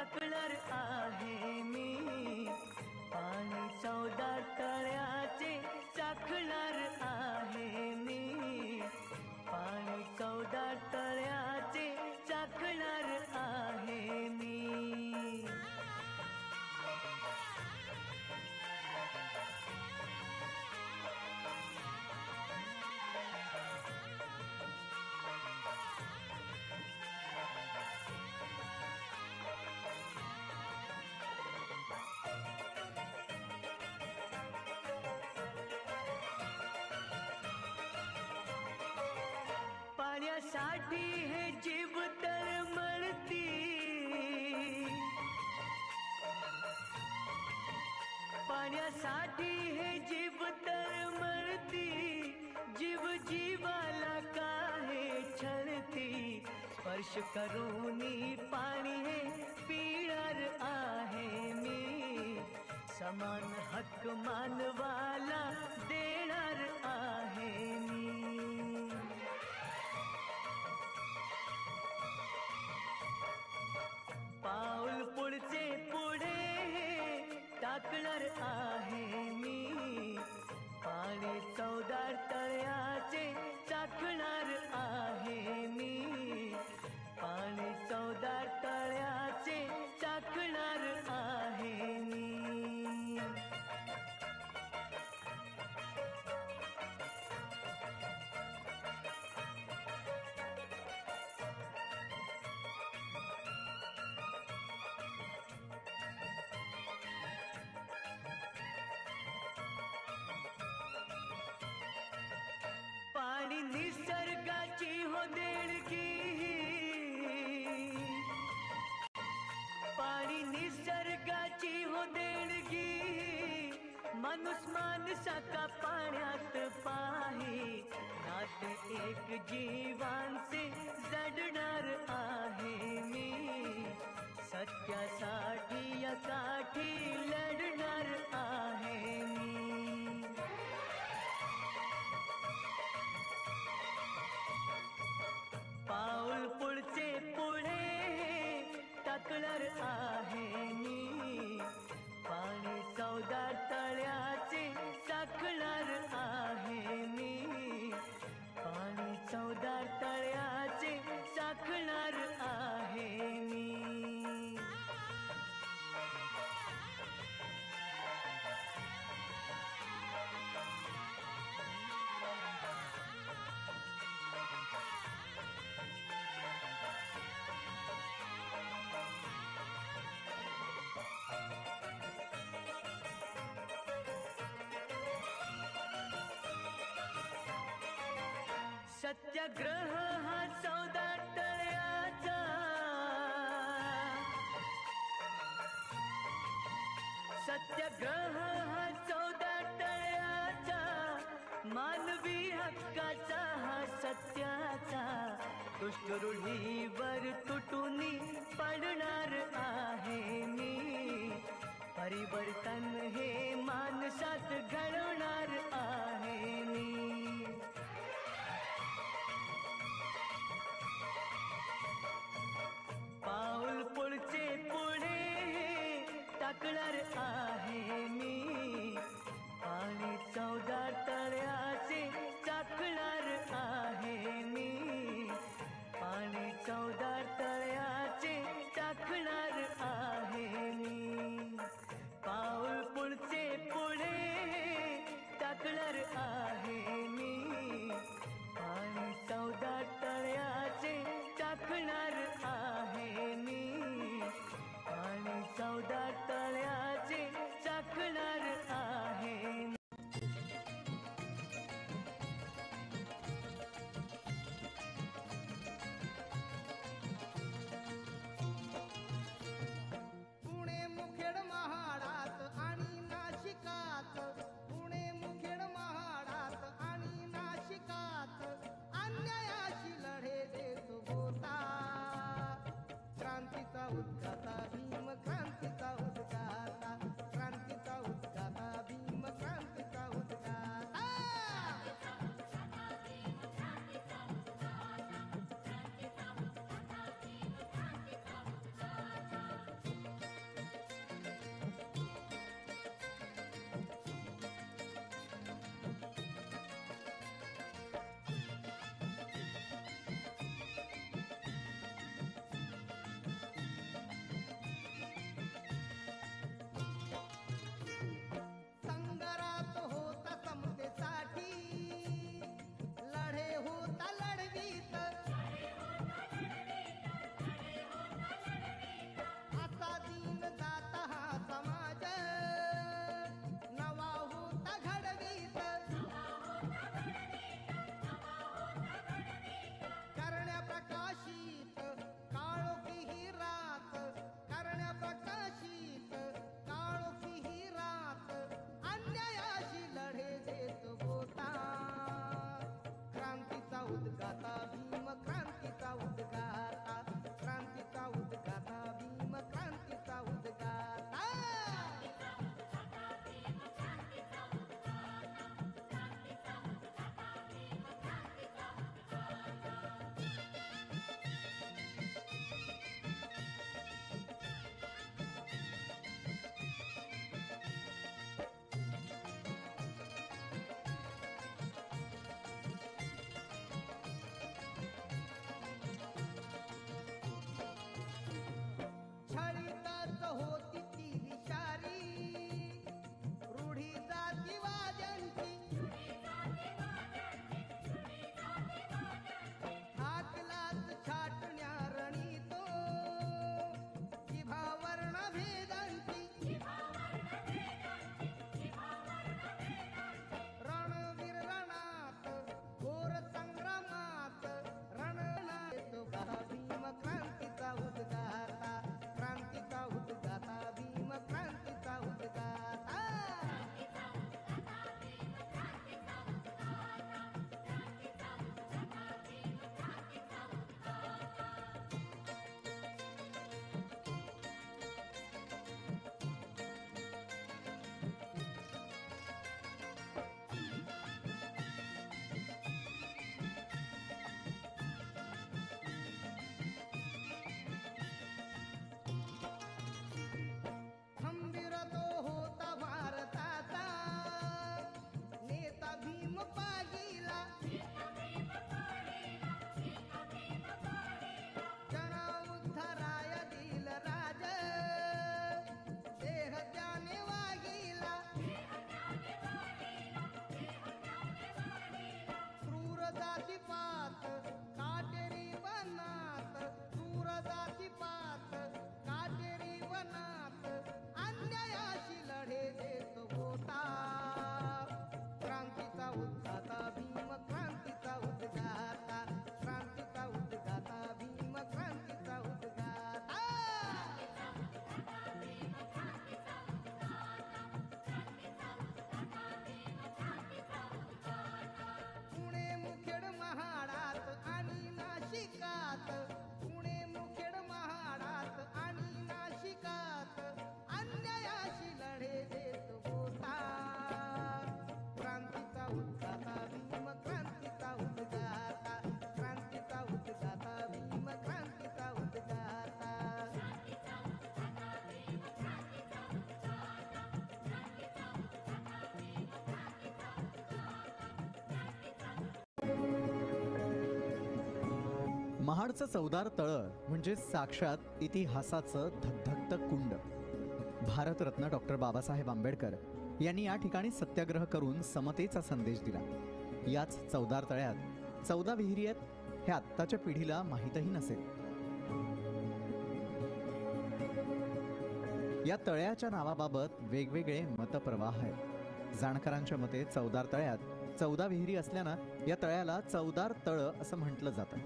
टाकणार आहे मी, पाणी 14 तळ्याचे चाखणार आहे मी, पाणी 14 तळ्याचे चाखणार आहे मी। पाण्यासाठी हे जीव तळमळती, पाण्यासाठी हे जीव तळमळती, जीव जीवाला काहे छळती, स्पर्श करूनी पाणी हे पिणार आहे मी, समान हक्क मानवाला देणार आहे मी। पाऊल पुढचे पुढे टाकणार आहे मी, पाणी 14 तळ्याचे चाखणार आहे मी, पाणी 14 तळ्याचे चाखणार आहे मी। पाणी निसर्गाची हो देणगी, पाणी निसर्गाची हो देणगी, माणूस माणसाका पाण्यात पाही, नात एक जीवांचे जडणार आहे मी, सत्यासाठी या काठी लढणार आहे मी। पाऊल पुढचे पुढे टाकणार आहे मी, पाणी 14 तळ्याचे चाखणार आहे मी, पाणी 14 तळ्याचे चाखणार आहे मी। सत्याग्रह हा 14 तळ्याचा, सत्याग्रह हा 14 तळ्याचा, मानवी हक्काचा हा सत्याचा, दुष्ट रूढीवर तुटून पडणार आहे मी, परिवर्तन हे माणसात घडवणार आहे मी। पाऊल पुढचे पुढे टाकणार आहे मी, पाणी 14 तळ्याचे चाखणार आहे मी, पाणी 14 तळ्याचे चाखणार आहे मी। पाऊल पुढचे पुढे टाकणार आहे महाडचं चवदार तळं म्हणजे साक्षात इतिहासाचं धगधगतं कुंड. भारतरत्न डॉक्टर बाबासाहेब आंबेडकर यांनी या ठिकाणी सत्याग्रह करून समतेचा संदेश दिला. याच चवदार तळ्यात 14 विहिरी आहेत हे आत्ताच्या पिढीला माहीतही नसेल. या तळ्याच्या नावाबाबत वेगवेगळे मतप्रवाह आहेत. जाणकारांच्या मते चवदार तळ्यात 14 विहिरी असल्यानं या तळ्याला चवदार तळं असं म्हटलं जातं.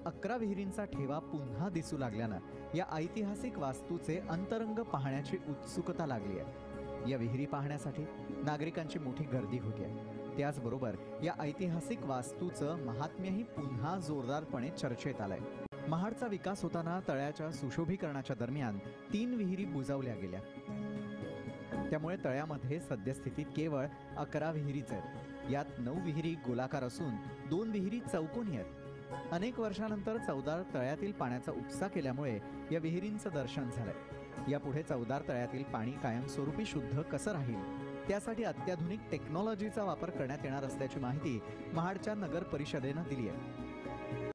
11 विहिरींचा ठेवा पुन्हा दिसू लागल्यानं या ऐतिहासिक वास्तूचे अंतरंग पाहण्याची उत्सुकता लागली आहे. या विहिरी पाहण्यासाठी नागरिकांची मोठी गर्दी होती आहे. त्याचबरोबर या ऐतिहासिक वास्तूचं महात्म्यही पुन्हा जोरदारपणे चर्चेत आलंय. महाडचा विकास होताना तळ्याच्या सुशोभीकरणाच्या दरम्यान 3 विहिरी बुजवल्या गेल्या. त्यामुळे तळ्यामध्ये सद्यस्थितीत केवळ 11 विहिरीच आहेत. यात 9 विहिरी गोलाकार असून 2 विहिरी चौकोनी आहेत. अनेक वर्षानंतर चवदार तळ्यातील पाण्याचा उपसा केल्यामुळे या विहिरींचं दर्शन झालंय. यापुढे चवदार तळ्यातील पाणी कायमस्वरूपी शुद्ध कसं राहील त्यासाठी अत्याधुनिक टेक्नॉलॉजीचा वापर करण्यात येणार असल्याची माहिती महाडच्या नगर परिषदेनं दिली आहे.